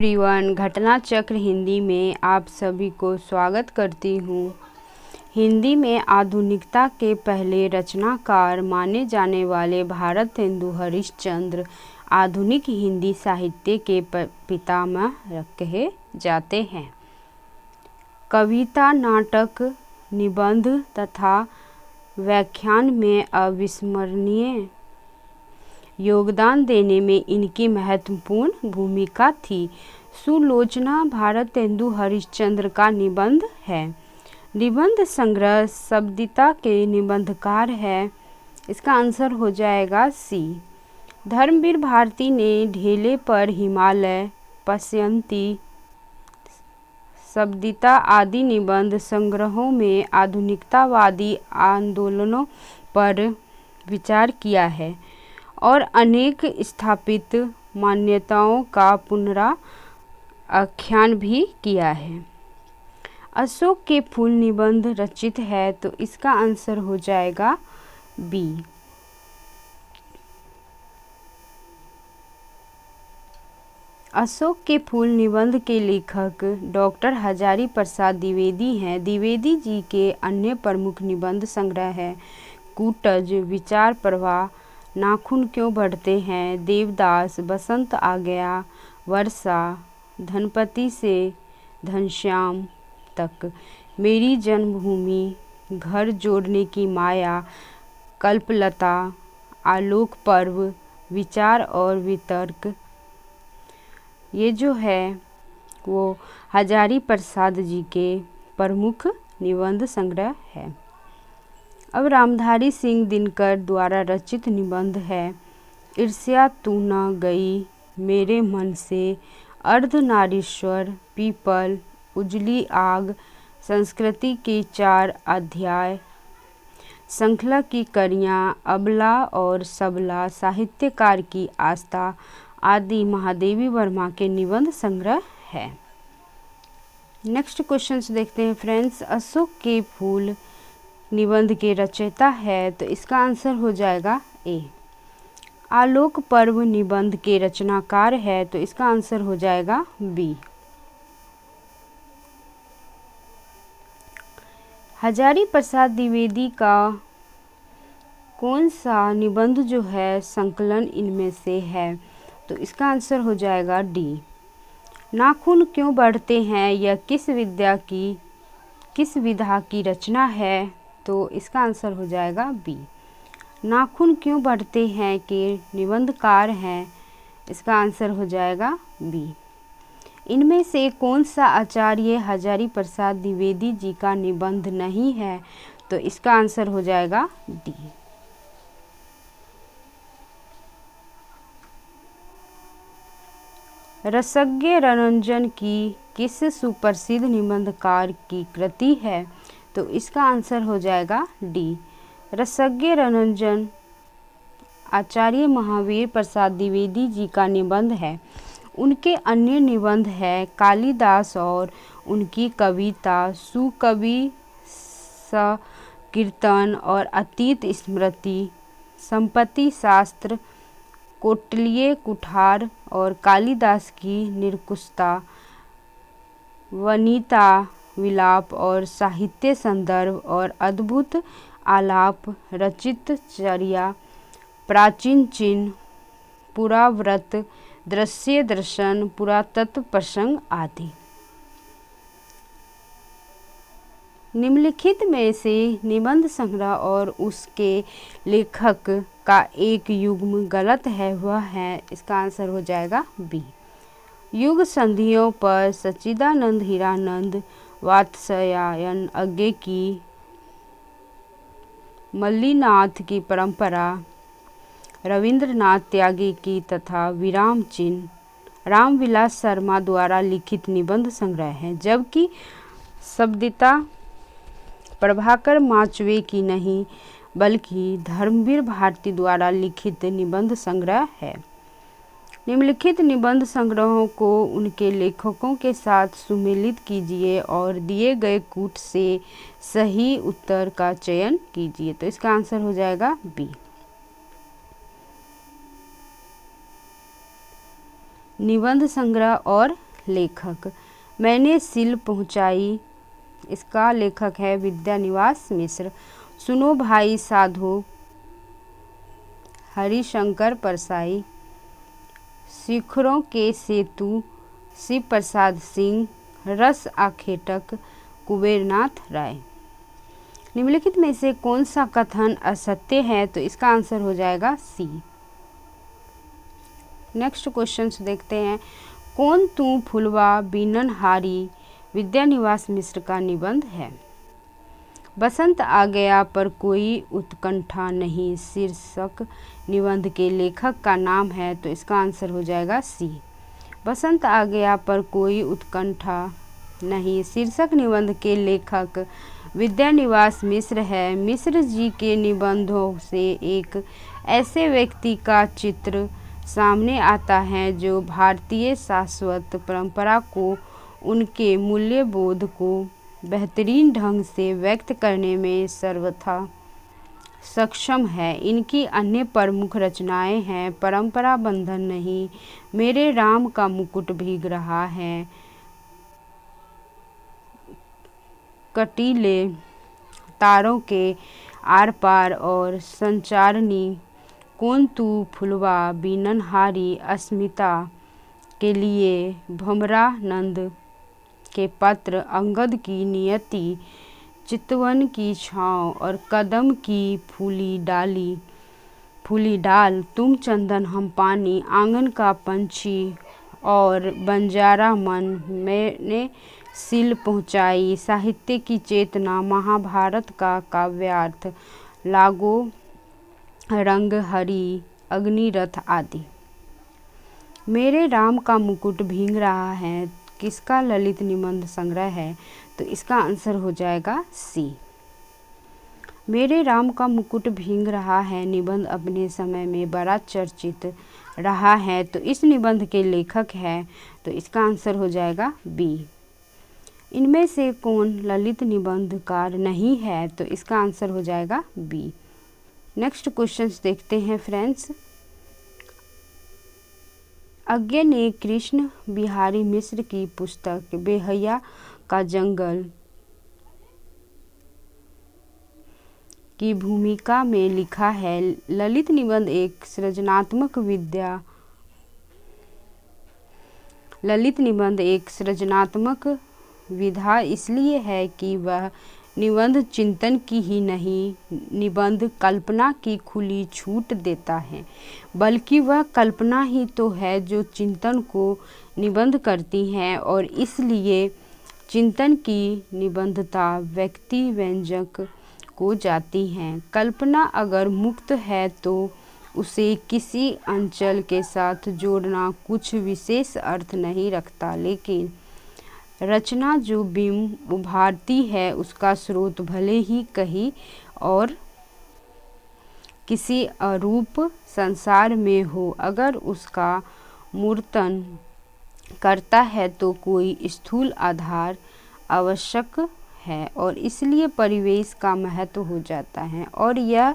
Everyone, घटना चक्र हिंदी में आप सभी को स्वागत करती हूँ। हिंदी में आधुनिकता के पहले रचनाकार माने जाने वाले भारतेंदु हरिश्चंद्र आधुनिक हिंदी साहित्य के पितामह कहे जाते हैं। कविता, नाटक, निबंध तथा व्याख्यान में अविस्मरणीय योगदान देने में इनकी महत्वपूर्ण भूमिका थी। सुलोचना भारतेंदु हरिश्चंद्र का निबंध है। निबंध संग्रह शब्दिता के निबंधकार है। इसका आंसर हो जाएगा सी। धर्मवीर भारती ने ढेले पर हिमालय, पश्यंती, शब्दिता आदि निबंध संग्रहों में आधुनिकतावादी आंदोलनों पर विचार किया है और अनेक स्थापित मान्यताओं का पुनराख्यान भी किया है। अशोक के फूल निबंध रचित है, तो इसका आंसर हो जाएगा बी। अशोक के फूल निबंध के लेखक डॉक्टर हजारी प्रसाद द्विवेदी हैं। द्विवेदी जी के अन्य प्रमुख निबंध संग्रह है कूटज, विचार प्रवाह, नाखून क्यों बढ़ते हैं, देवदास, बसंत आ गया, वर्षा, धनपति से घनश्याम तक, मेरी जन्मभूमि, घर जोड़ने की माया, कल्पलता, आलोक पर्व, विचार और वितर्क। ये जो है वो हजारी प्रसाद जी के प्रमुख निबंध संग्रह है। अब रामधारी सिंह दिनकर द्वारा रचित निबंध है ईर्ष्या तू न गई मेरे मन से, अर्धनारीश्वर, पीपल, उजली आग, संस्कृति के 4 अध्याय, श्रृंखला की कड़ियाँ, अबला और सबला, साहित्यकार की आस्था आदि महादेवी वर्मा के निबंध संग्रह है। नेक्स्ट क्वेश्चन देखते हैं फ्रेंड्स। अशोक के फूल निबंध के रचयिता है, तो इसका आंसर हो जाएगा ए। आलोक पर्व निबंध के रचनाकार है, तो इसका आंसर हो जाएगा बी। हजारी प्रसाद द्विवेदी का कौन सा निबंध जो है संकलन इनमें से है, तो इसका आंसर हो जाएगा डी। नाखून क्यों बढ़ते हैं यह किस विधा की रचना है, तो इसका आंसर हो जाएगा बी। नाखून क्यों बढ़ते हैं के निबंधकार हैं, इसका आंसर हो जाएगा बी। इनमें से कौन सा आचार्य हजारी प्रसाद द्विवेदी जी का निबंध नहीं है, तो इसका आंसर हो जाएगा डी। रसज्ञ रंजन की किस सुप्रसिद्ध निबंधकार की कृति है, तो इसका आंसर हो जाएगा डी। रसज्ञ रंजन आचार्य महावीर प्रसाद द्विवेदी जी का निबंध है। उनके अन्य निबंध है कालिदास और उनकी कविता, सुकवि सकीर्तन और अतीत स्मृति, संपत्ति शास्त्र, कौटिल्य कुठार और कालिदास की निरंकुशता, वनिता विलाप और साहित्य संदर्भ और अद्भुत आलाप, रचित चर्या, प्राचीन चिन्ह, पुराव्रत, दृश्य दर्शन, पुरातत्व प्रसंग आदि। निम्नलिखित में से निबंध संग्रह और उसके लेखक का एक युग्म गलत है, वह है, इसका आंसर हो जाएगा बी। युग संधियों पर सच्चिदानंद हीरानंद वात्स्यायन अज्ञे की, मल्लीनाथ की परंपरा, रविंद्रनाथ त्यागी की तथा विराम चिन्ह रामविलास शर्मा द्वारा लिखित निबंध संग्रह है, जबकि शब्दिता प्रभाकर माचवे की नहीं बल्कि धर्मवीर भारती द्वारा लिखित निबंध संग्रह है। निम्नलिखित निबंध संग्रहों को उनके लेखकों के साथ सुमेलित कीजिए और दिए गए कूट से सही उत्तर का चयन कीजिए, तो इसका आंसर हो जाएगा बी। निबंध संग्रह और लेखक। मैंने सिल पहुँचाई, इसका लेखक है विद्यानिवास मिश्र। सुनो भाई साधो, हरिशंकर परसाई। शिखरों के सेतु, शिव प्रसाद सिंह। रस आखेटक, कुबेरनाथ राय। निम्नलिखित में से कौन सा कथन असत्य है? तो इसका आंसर हो जाएगा सी। नेक्स्ट क्वेश्चन देखते हैं। कौन तू फुलवा बीनन हारी विद्यानिवास मिश्र का निबंध है। बसंत आ गया पर कोई उत्कंठा नहीं शीर्षक निबंध के लेखक का नाम है। तो इसका आंसर हो जाएगा सी। बसंत आ गया पर कोई उत्कंठा नहीं शीर्षक निबंध के लेखक विद्यानिवास मिश्र है। मिश्र जी के निबंधों से एक ऐसे व्यक्ति का चित्र सामने आता है जो भारतीय शाश्वत परंपरा को, उनके मूल्यबोध को बेहतरीन ढंग से व्यक्त करने में सर्वथा सक्षम है। इनकी अन्य प्रमुख रचनाएं हैं परंपरा बंधन नहीं, मेरे राम का मुकुट भीग रहा है, कटीले तारों के आर पार और संचारनी। कौन तू फुलवा बीनन हारी, अस्मिता के लिए भमरानंद के पत्र, अंगद की नियति, चितवन की छाँव और कदम की फूली डाल, तुम चंदन हम पानी, आंगन का पंछी और बंजारा मन, मैंने सिल पहुँचाई, साहित्य की चेतना, महाभारत का काव्यार्थ, लागो रंग हरी, अग्निरथ आदि। मेरे राम का मुकुट भीग रहा है किसका ललित निबंध संग्रह है? तो इसका आंसर हो जाएगा सी। मेरे राम का मुकुट भीग रहा है निबंध अपने समय में बड़ा चर्चित रहा है। तो इस निबंध के लेखक है, तो इसका आंसर हो जाएगा बी। इनमें से कौन ललित निबंधकार नहीं है? तो इसका आंसर हो जाएगा बी। नेक्स्ट क्वेश्चंस देखते हैं फ्रेंड्स। अज्ञे ने कृष्ण बिहारी मिश्र की पुस्तक बेहया का जंगल की भूमिका में लिखा है, ललित निबंध एक सृजनात्मक विधा इसलिए है कि वह निबंध चिंतन की ही नहीं, निबंध कल्पना की खुली छूट देता है, बल्कि वह कल्पना ही तो है जो चिंतन को निबंध करती है, और इसलिए चिंतन की निबंधता व्यक्ति व्यंजक को जाती है। कल्पना अगर मुक्त है तो उसे किसी अंचल के साथ जोड़ना कुछ विशेष अर्थ नहीं रखता, लेकिन रचना जो बिंब उभारती है उसका स्रोत भले ही कहीं और किसी अरूप संसार में हो, अगर उसका मूर्तन करता है तो कोई स्थूल आधार आवश्यक है, और इसलिए परिवेश का महत्व हो जाता है। और यह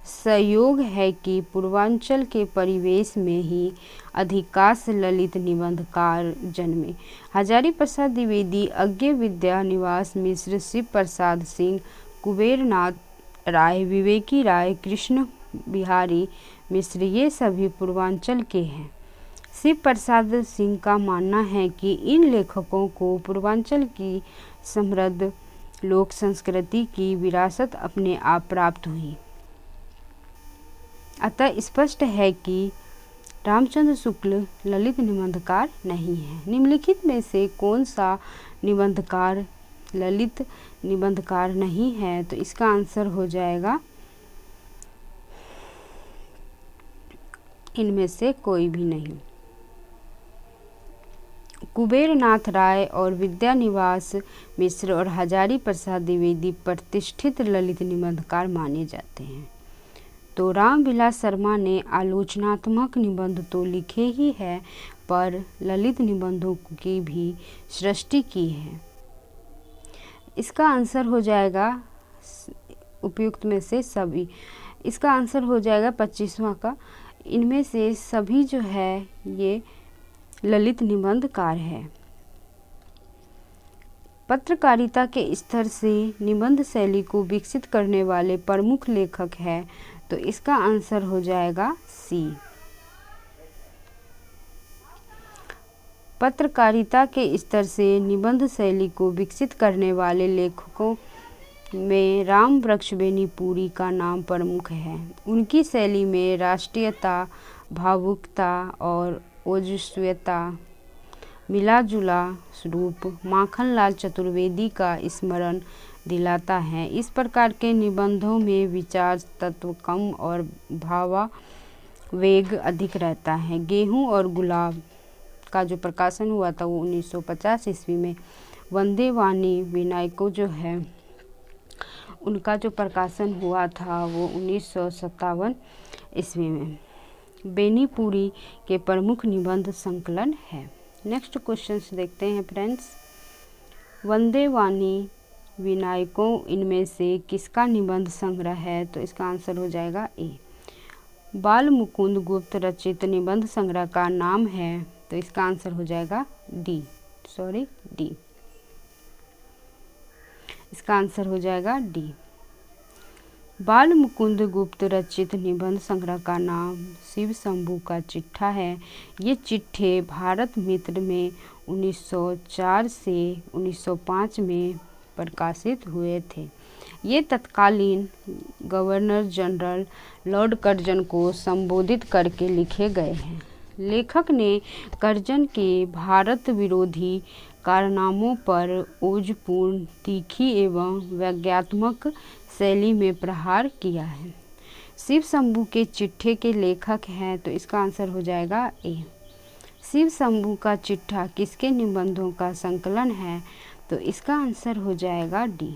संयोग है कि पूर्वांचल के परिवेश में ही अधिकांश ललित निबंधकार जन्मे। हजारी प्रसाद द्विवेदी, अज्ञे विद्यानिवास मिश्र, शिव प्रसाद सिंह, कुबेरनाथ राय, विवेकी राय, कृष्ण बिहारी मिश्र, ये सभी पूर्वांचल के हैं। शिव प्रसाद सिंह का मानना है कि इन लेखकों को पूर्वांचल की समृद्ध लोक संस्कृति की विरासत अपने आप प्राप्त हुई। अतः स्पष्ट है कि रामचंद्र शुक्ल ललित निबंधकार नहीं है। निम्नलिखित में से कौन सा निबंधकार ललित निबंधकार नहीं है? तो इसका आंसर हो जाएगा इनमें से कोई भी नहीं। कुबेरनाथ राय और विद्यानिवास मिश्र और हजारी प्रसाद द्विवेदी प्रतिष्ठित ललित निबंधकार माने जाते हैं। तो रामविलास शर्मा ने आलोचनात्मक निबंध तो लिखे ही है, पर ललित निबंधों की भी सृष्टि की है। इसका आंसर हो जाएगा उपयुक्त में से सभी। इसका आंसर हो जाएगा 25वां का। इनमें से सभी जो है ये ललित निबंधकार है। पत्रकारिता के स्तर से निबंध शैली को विकसित करने वाले प्रमुख लेखक है, तो इसका आंसर हो जाएगा सी। पत्रकारिता के स्तर से निबंध शैली को विकसित करने वाले लेखकों में राम वृक्ष बेनीपुरी का नाम प्रमुख है। उनकी शैली में राष्ट्रीयता, भावुकता और ओजस्विता मिला जुला रूप माखनलाल चतुर्वेदी का स्मरण दिलाता है। इस प्रकार के निबंधों में विचार तत्व कम और भावावेग अधिक रहता है। गेहूं और गुलाब का जो प्रकाशन हुआ था वो 1950 ईस्वी में। वंदे वाणी विनायकों जो है उनका जो प्रकाशन हुआ था वो 1957 ईस्वी में। बेनीपुरी के प्रमुख निबंध संकलन है। नेक्स्ट क्वेश्चन देखते हैं फ्रेंड्स। वंदे वाणी विनायकों इनमें से किसका निबंध संग्रह है? तो इसका आंसर हो जाएगा ए। बाल मुकुंद गुप्त रचित निबंध संग्रह का नाम है, तो इसका आंसर हो जाएगा डी। इसका आंसर हो जाएगा डी। बाल मुकुंद गुप्त रचित निबंध संग्रह का नाम शिव शंभू का चिट्ठा है। ये चिट्ठे भारत मित्र में 1904 से 1905 में प्रकाशित हुए थे। ये तत्कालीन गवर्नर जनरल लॉर्ड कर्जन को संबोधित करके लिखे गए हैं। लेखक ने कर्जन के भारत विरोधी कारनामों पर ओजपूर्ण, तीखी एवं व्यंग्यात्मक शैली में प्रहार किया है। शिव शंभू के चिट्ठे के लेखक हैं, तो इसका आंसर हो जाएगा ए। शिव शंभू का चिट्ठा किसके निबंधों का संकलन है? तो इसका आंसर हो जाएगा डी।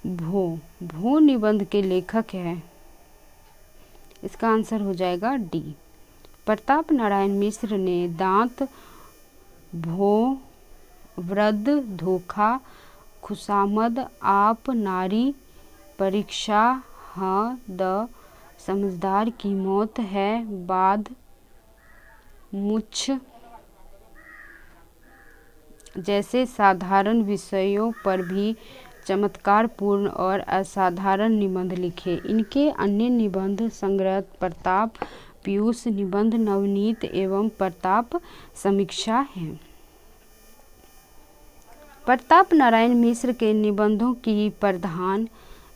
भो निबंध के लेखक हैं, इसका आंसर हो जाएगा डी। प्रताप नारायण मिश्र ने दांत, भो, वृद्ध, धोखा, खुशामद, आप, नारी, परीक्षा, हाँ, द समझदार की मौत है, बाद, मुच्छ जैसे साधारण विषयों पर भी चमत्कारपूर्ण और असाधारण निबंध लिखे। इनके अन्य निबंध संग्रह प्रताप पीयूष निबंध, नवनीत एवं प्रताप समीक्षा हैं। प्रताप नारायण मिश्र के निबंधों की प्रधान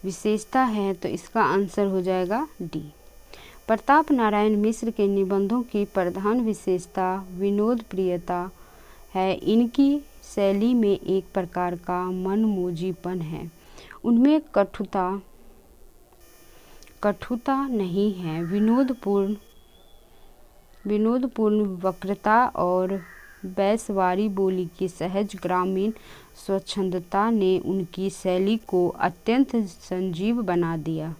विशेषता है, तो इसका आंसर हो जाएगा डी। प्रताप नारायण मिश्र के निबंधों की प्रधान विशेषता विनोद प्रियता है। इनकी शैली में एक प्रकार का मनमोजीपन है। उनमें कठुता नहीं है। विनोदपूर्ण वक्रता और बैसवारी बोली की सहज ग्रामीण स्वच्छंदता ने उनकी शैली को अत्यंत सजीव बना दिया।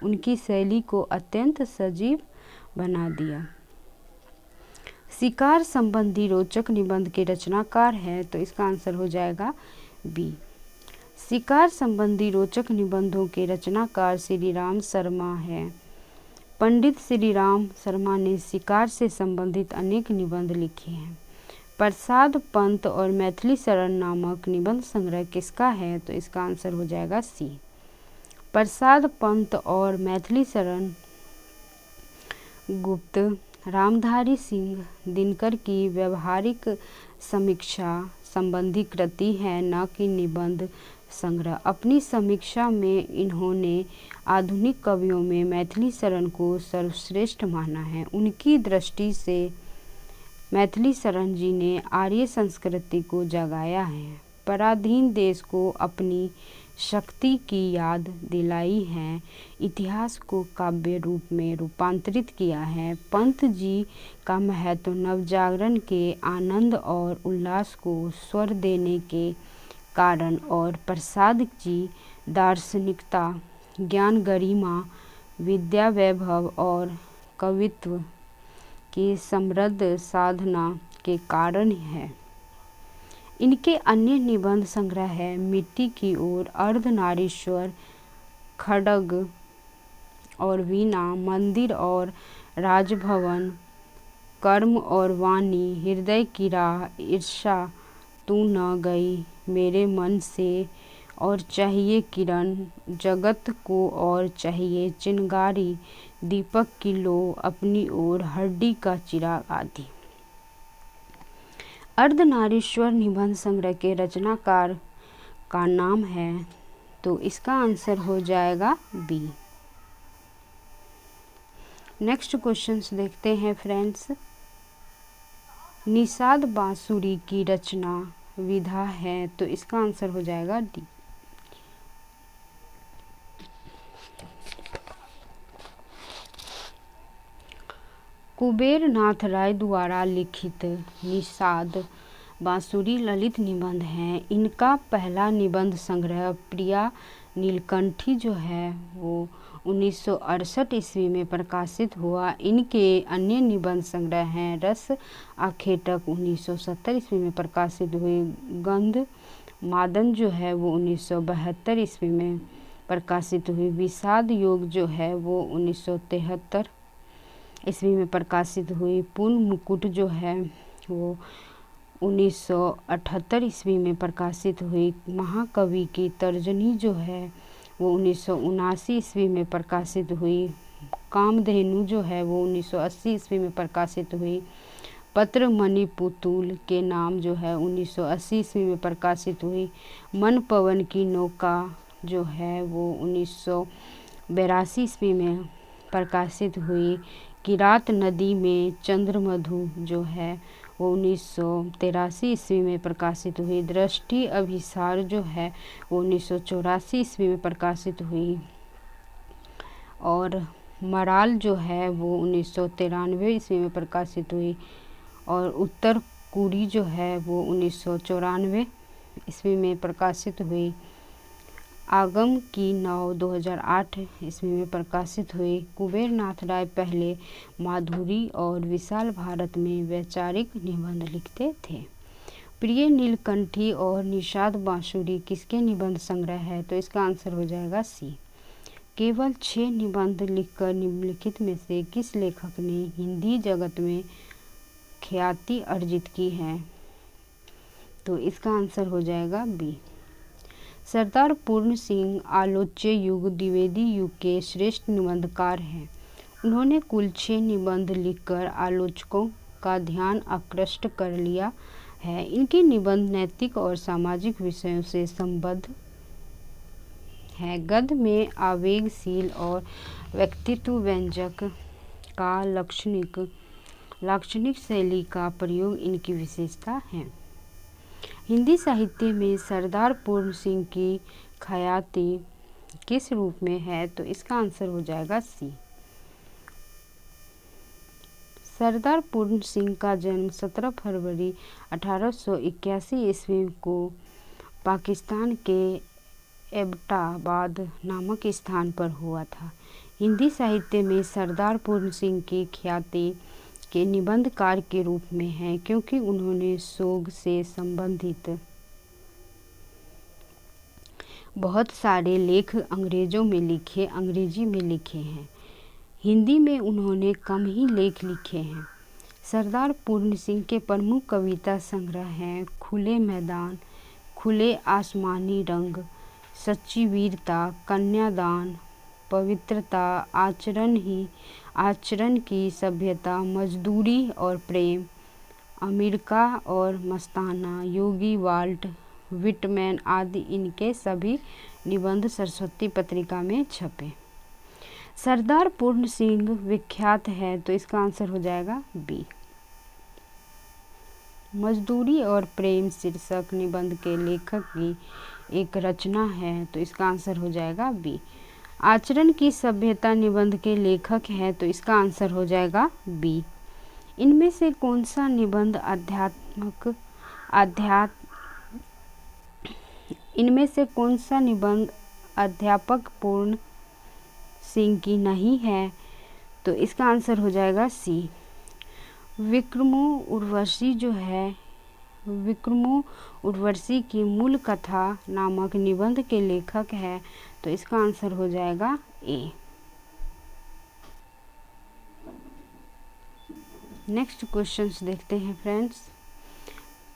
उनकी शैली को अत्यंत सजीव बना दिया। शिकार संबंधी रोचक निबंध के रचनाकार हैं, तो इसका आंसर हो जाएगा बी। शिकार संबंधी रोचक निबंधों के रचनाकार श्री राम शर्मा हैं। पंडित श्री राम शर्मा ने शिकार से संबंधित अनेक निबंध लिखे हैं। प्रसाद पंत और मैथिली शरण नामक निबंध संग्रह किसका है? तो इसका आंसर हो जाएगा सी। प्रसाद पंत और मैथिली शरण गुप्त रामधारी सिंह दिनकर की व्यवहारिक समीक्षा संबंधी कृति है, न कि निबंध संग्रह। अपनी समीक्षा में इन्होंने आधुनिक कवियों में मैथिली शरण को सर्वश्रेष्ठ माना है। उनकी दृष्टि से मैथिली शरण जी ने आर्य संस्कृति को जगाया है, पराधीन देश को अपनी शक्ति की याद दिलाई है, इतिहास को काव्य रूप में रूपांतरित किया है। पंत जी का महत्व नवजागरण के आनंद और उल्लास को स्वर देने के कारण और प्रसाद जी दार्शनिकता, ज्ञान गरिमा, विद्या वैभव और कवित्व की समृद्ध साधना के कारण है। इनके अन्य निबंध संग्रह है मिट्टी की ओर, अर्धनारीश्वर, खड्ग और वीणा, मंदिर और राजभवन, कर्म और वाणी, हृदय की राह, ईर्ष्या तू न गई मेरे मन से, और चाहिए किरण जगत को, और चाहिए चिंगारी दीपक की लो अपनी ओर, हड्डी का चिराग आदि। अर्धनारीश्वर निबंध संग्रह के रचनाकार का नाम है, तो इसका आंसर हो जाएगा बी। नेक्स्ट क्वेश्चंस देखते हैं फ्रेंड्स। निषाद बांसुरी की रचना विधा है, तो इसका आंसर हो जाएगा डी। कुबेर नाथ राय द्वारा लिखित निषाद बांसुरी ललित निबंध हैं। इनका पहला निबंध संग्रह प्रिया नीलकंठी जो है वो 1968 ईस्वी में प्रकाशित हुआ। इनके अन्य निबंध संग्रह हैं रस आखेटक 1970 ईस्वी में प्रकाशित हुई, गंध मादन जो है वो 1972 ईस्वी में प्रकाशित हुई, विषाद योग जो है वो 1973 ईस्वी में प्रकाशित हुई, पूर्ण मुकुट जो है वो 1978 ईस्वी में प्रकाशित हुई, महाकवि की तर्जनी जो है वो 1979 ईस्वी में प्रकाशित हुई, कामधेनु जो है वो 1980 ईस्वी में प्रकाशित हुई, पत्र मणि पुतुल के नाम जो है 1980 ईस्वी में प्रकाशित हुई, मन पवन की नौका जो है वो 1982 ईस्वी में प्रकाशित हुई, किरात नदी में चंद्रमधु जो है वो 1983 ईस्वी में प्रकाशित हुई, दृष्टि अभिसार जो है वो 1984 ईस्वी में प्रकाशित हुई, और मराल जो है वो 1993 ईस्वी में प्रकाशित हुई, और उत्तर कुरी जो है वो 1994 ईस्वी में प्रकाशित हुई, आगम की नाव 2008 ईस्वी में प्रकाशित हुई। कुबेर नाथ राय पहले माधुरी और विशाल भारत में वैचारिक निबंध लिखते थे। प्रिय नीलकंठी और निषाद बांसुरी किसके निबंध संग्रह है, तो इसका आंसर हो जाएगा सी। केवल 6 निबंध लिखकर निम्नलिखित में से किस लेखक ने हिंदी जगत में ख्याति अर्जित की है, तो इसका आंसर हो जाएगा बी। सरदार पूर्ण सिंह आलोच्य युग द्विवेदी युग के श्रेष्ठ निबंधकार हैं। उन्होंने कुल 6 निबंध लिखकर आलोचकों का ध्यान आकृष्ट कर लिया है। इनके निबंध नैतिक और सामाजिक विषयों से संबद्ध है। गद्य में आवेगशील और व्यक्तित्व व्यंजक का लाक्षणिक शैली का प्रयोग इनकी विशेषता है। हिंदी साहित्य में सरदार पूर्ण सिंह की ख्याति किस रूप में है, तो इसका आंसर हो जाएगा सी। सरदार पूर्ण सिंह का जन्म 17 फरवरी 1881 ईस्वी को पाकिस्तान के एबटाबाद नामक स्थान पर हुआ था। हिंदी साहित्य में सरदार पूर्ण सिंह की ख्याति के निबंधकार के रूप में है, क्योंकि उन्होंने सोग से संबंधित बहुत सारे लेख अंग्रेजी में लिखे हैं। हिंदी में उन्होंने कम ही लेख लिखे हैं। सरदार पूर्ण सिंह के प्रमुख कविता संग्रह हैं खुले मैदान, खुले आसमानी रंग, सच्ची वीरता, कन्यादान, पवित्रता, आचरण की सभ्यता, मजदूरी और प्रेम, अमेरिका और मस्ताना, योगी वाल्ट विटमैन आदि। इनके सभी निबंध सरस्वती पत्रिका में छपे। सरदार पूर्ण सिंह विख्यात है, तो इसका आंसर हो जाएगा बी। मजदूरी और प्रेम शीर्षक निबंध के लेखक की एक रचना है, तो इसका आंसर हो जाएगा बी। आचरण की सभ्यता निबंध के लेखक हैं, तो इसका आंसर हो जाएगा बी। इनमें से कौन सा निबंध अध्यापक पूर्ण सिंह की नहीं है, तो इसका आंसर हो जाएगा सी। विक्रमो उर्वशी की मूल कथा नामक निबंध के लेखक है, तो इसका आंसर हो जाएगा ए। नेक्स्ट क्वेश्चंस देखते हैं फ्रेंड्स।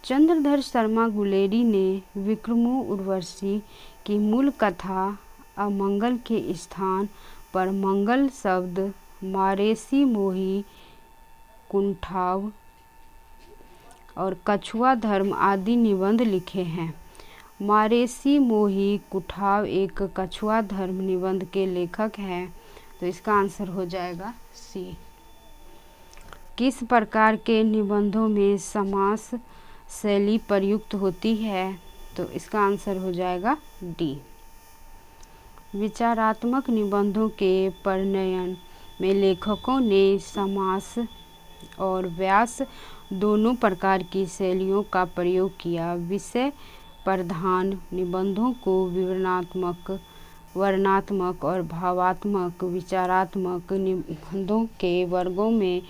चंद्रधर शर्मा गुलेरी ने विक्रमो उर्वशी की मूल कथा अमंगल के स्थान पर मंगल शब्द मारेसी मोही कुंठाव और कछुआ धर्म आदि निबंध लिखे हैं। मारेसी मोही कुठाव एक कछुआ धर्म निबंध के लेखक हैं, तो इसका आंसर हो जाएगा सी। किस प्रकार के निबंधों में समास शैली प्रयुक्त होती है, तो इसका आंसर हो जाएगा डी। विचारात्मक निबंधों के परिणयन में लेखकों ने समास और व्यास दोनों प्रकार की शैलियों का प्रयोग किया। विषय प्रधान निबंधों को विवरणात्मक, वर्णनात्मक और भावात्मक विचारात्मक निबंधों के वर्गों में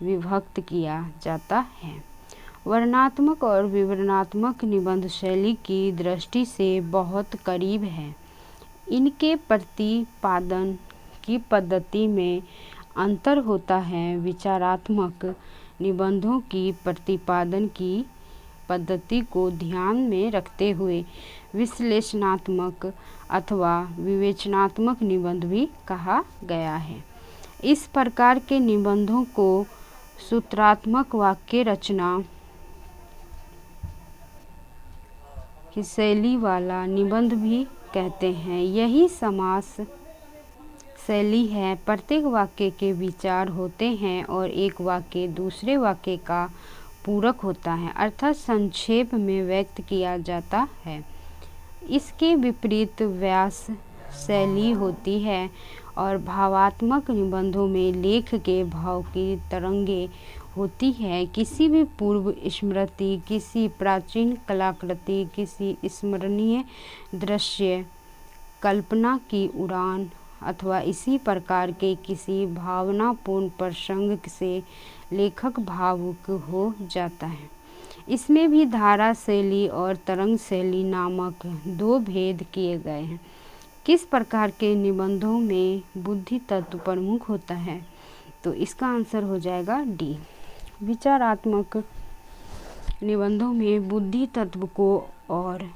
विभक्त किया जाता है। वर्णनात्मक और विवरणात्मक निबंध शैली की दृष्टि से बहुत करीब है। इनके प्रतिपादन की पद्धति में अंतर होता है। विचारात्मक निबंधों की प्रतिपादन की पद्धति को ध्यान में रखते हुए विश्लेषणात्मक अथवा विवेचनात्मक निबंध भी कहा गया है। इस प्रकार के निबंधों को सूत्रात्मक वाक्य रचना की शैली वाला निबंध भी कहते हैं। यही समास शैली है। प्रत्येक वाक्य के विचार होते हैं और एक वाक्य दूसरे वाक्य का पूरक होता है, अर्थात संक्षेप में व्यक्त किया जाता है। इसके विपरीत व्यास शैली होती है और भावात्मक निबंधों में लेख के भाव की तरंगे होती है। किसी भी पूर्व स्मृति, किसी प्राचीन कलाकृति, किसी स्मरणीय दृश्य कल्पना की उड़ान अथवा इसी प्रकार के किसी भावनापूर्ण प्रसंग से लेखक भावुक हो जाता है। इसमें भी धारा शैली और तरंग शैली नामक दो भेद किए गए हैं। किस प्रकार के निबंधों में बुद्धि तत्व प्रमुख होता है, तो इसका आंसर हो जाएगा डी। विचारात्मक निबंधों में बुद्धि तत्व को और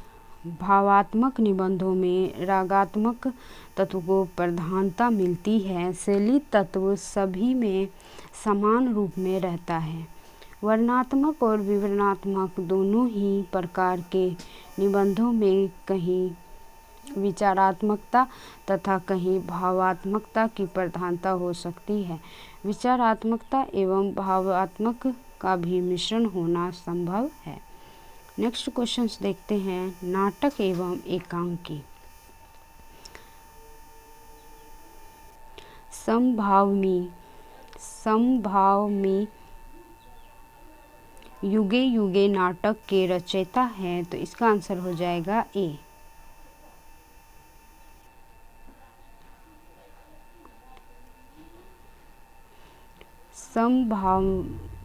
भावात्मक निबंधों में रागात्मक तत्व को प्रधानता मिलती है। शैली तत्व सभी में समान रूप में रहता है। वर्णनात्मक और विवरणात्मक दोनों ही प्रकार के निबंधों में कहीं विचारात्मकता तथा कहीं भावात्मकता की प्रधानता हो सकती है। विचारात्मकता एवं भावात्मक का भी मिश्रण होना संभव है। नेक्स्ट क्वेश्चंस देखते हैं। नाटक एवं एकांकी। समभावमी युगे युगे नाटक के रचयिता हैं, तो इसका आंसर हो जाएगा ए। समभावमी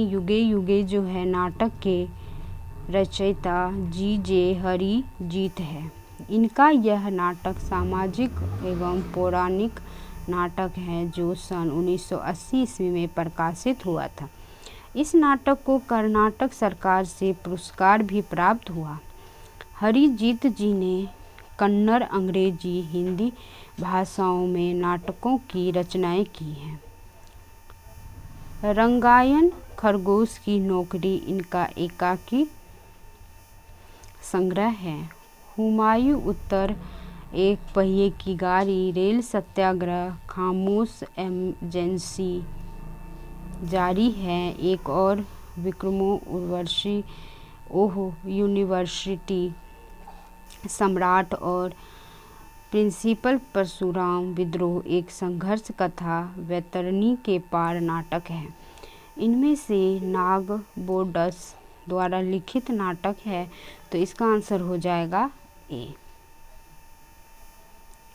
युगे युगे जो है नाटक के रचयिता जी.जे. हरिजीत है। इनका यह नाटक सामाजिक एवं पौराणिक नाटक है जो सन 1980 ईस्वी में प्रकाशित हुआ था। इस नाटक को कर्नाटक सरकार से पुरस्कार भी प्राप्त हुआ। हरिजीत जी ने कन्नड़, अंग्रेजी, हिंदी भाषाओं में नाटकों की रचनाएं की हैं। रंगायन खरगोश की नौकरी इनका एकाकी संग्रह है। हुमायूं उत्तर एक पहिए की गाड़ी, रेल सत्याग्रह, खामोश एमरजेंसी जारी है। एक और विक्रमो उर्वशी, ओह यूनिवर्सिटी सम्राट और प्रिंसिपल परशुराम विद्रोह एक संघर्ष कथा वैतरणी के पार नाटक है। इनमें से नाग बोडस द्वारा लिखित नाटक है, तो इसका आंसर हो जाएगा ए।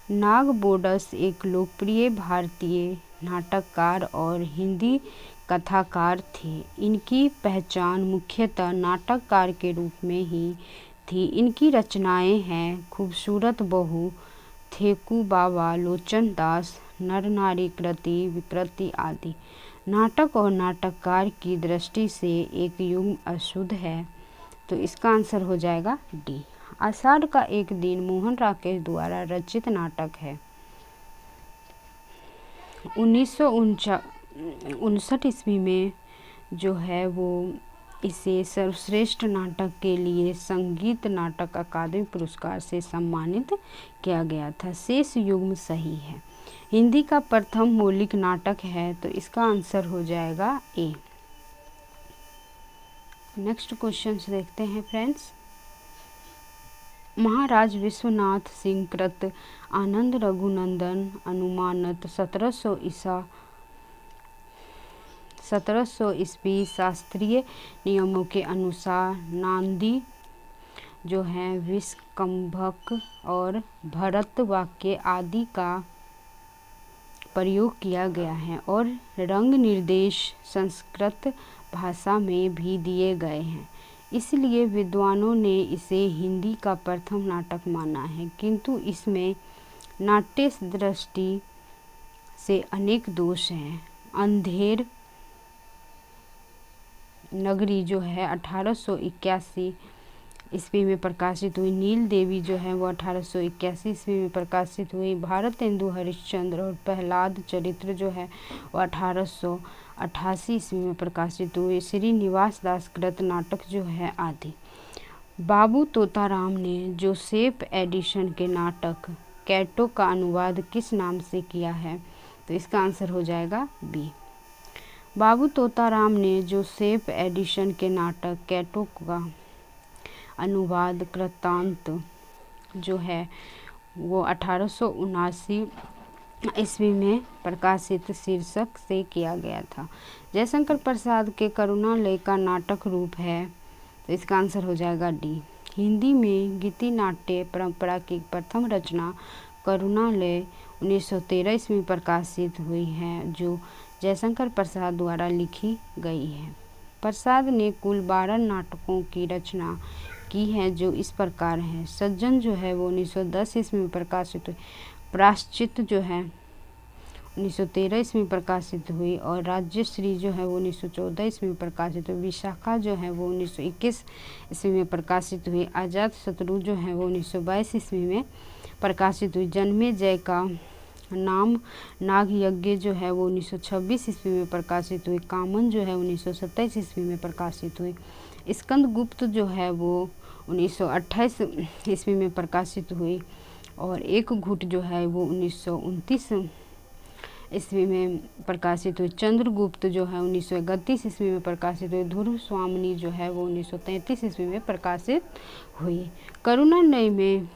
नाग बोडस एक लोकप्रिय भारतीय नाटककार और हिंदी कथाकार थे। इनकी पहचान मुख्यतः नाटककार के रूप में ही थी। इनकी रचनाएं हैं खूबसूरत बहू, थेकू बाबा, लोचन दास, नर नारी कृति, विकृति आदि। नाटक और नाटककार की दृष्टि से एक युग्म अशुद्ध है, तो इसका आंसर हो जाएगा डी। आषाढ़ का एक दिन मोहन राकेश द्वारा रचित नाटक है। 1959 ईस्वी में जो है वो इसे सर्वश्रेष्ठ नाटक के लिए संगीत नाटक अकादमी पुरस्कार से सम्मानित किया गया था। शेष युग्म सही है। हिंदी का प्रथम मौलिक नाटक है, तो इसका आंसर हो जाएगा ए। नेक्स्ट क्वेश्चन देखते हैं फ्रेंड्स। महाराज विश्वनाथ सिंह कृत आनंद रघुनंदन अनुमानत 1700 ईस्वी शास्त्रीय नियमों के अनुसार नांदी जो है विस्कंभक और भरत वाक्य आदि का प्रयोग किया गया है और रंग निर्देश संस्कृत भाषा में भी दिए गए हैं। इसलिए विद्वानों ने इसे हिंदी का प्रथम नाटक माना है, किंतु इसमें नाट्य दृष्टि से अनेक दोष हैं। अंधेर नगरी जो है 1881 ईस्वी में प्रकाशित हुई। नील देवी जो है वो 1881 ईस्वी में प्रकाशित हुई। भारतेंदु हरिश्चंद्र और प्रहलाद चरित्र जो है वो 1888 ईस्वी में प्रकाशित हुई। श्रीनिवास दास कृत नाटक जो है आदि। बाबू तोताराम ने जोसेफ एडिसन के नाटक कैटो का अनुवाद किस नाम से किया है, तो इसका आंसर हो जाएगा बी। बाबू तोताराम ने जोसेफ एडिसन के नाटक कैटो का अनुवाद कृतांत जो है वो 1879 ईस्वी में प्रकाशित शीर्षक से किया गया था। जयशंकर प्रसाद के करुणालय का नाटक रूप है, तो इसका आंसर हो जाएगा डी। हिंदी में गीति नाट्य परंपरा की प्रथम रचना करुणालय 1913 ईस्वी में प्रकाशित हुई है, जो जयशंकर प्रसाद द्वारा लिखी गई है। प्रसाद ने कुल 12 नाटकों की रचना की है, जो इस प्रकार हैं। सज्जन जो है वो 1910 ईस्वी में प्रकाशित हुई। प्रायश्चित जो है 1913 ईस्वी में प्रकाशित हुई और राज्यश्री जो है वो 1914 ईस्वी में प्रकाशित हुई। विशाखा जो है वो 1921 ईस्वी में प्रकाशित हुई। आजाद शत्रु जो है वो 1922 ईस्वी में प्रकाशित हुई। जन्मे जय का नाम नाग यज्ञ जो है वो 1926 ईस्वी में प्रकाशित हुई। कामन जो है 1927 ईस्वी में प्रकाशित हुई। स्कंद गुप्त जो है वो 1928 ईस्वी में प्रकाशित हुई और एक घुट जो है वो 1929 ईस्वी में प्रकाशित हुई। चंद्रगुप्त जो है 1931 ईस्वी में प्रकाशित हुई। ध्रुव स्वामिनी जो है वो 1933 ईस्वी में प्रकाशित हुई। करुणालय में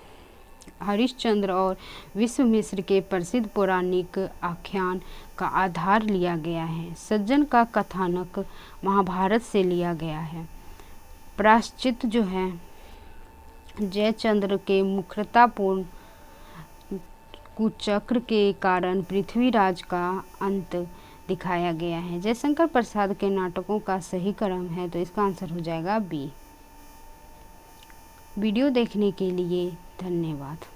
हरिश्चंद्र और विश्वामित्र के प्रसिद्ध पौराणिक आख्यान का आधार लिया गया है। सज्जन का कथानक महाभारत से लिया गया है। प्रायश्चित जो है जयचंद्र के मुखरतापूर्ण कुचक्र के कारण पृथ्वीराज का अंत दिखाया गया है। जयशंकर प्रसाद के नाटकों का सही क्रम है, तो इसका आंसर हो जाएगा बी। वीडियो देखने के लिए धन्यवाद।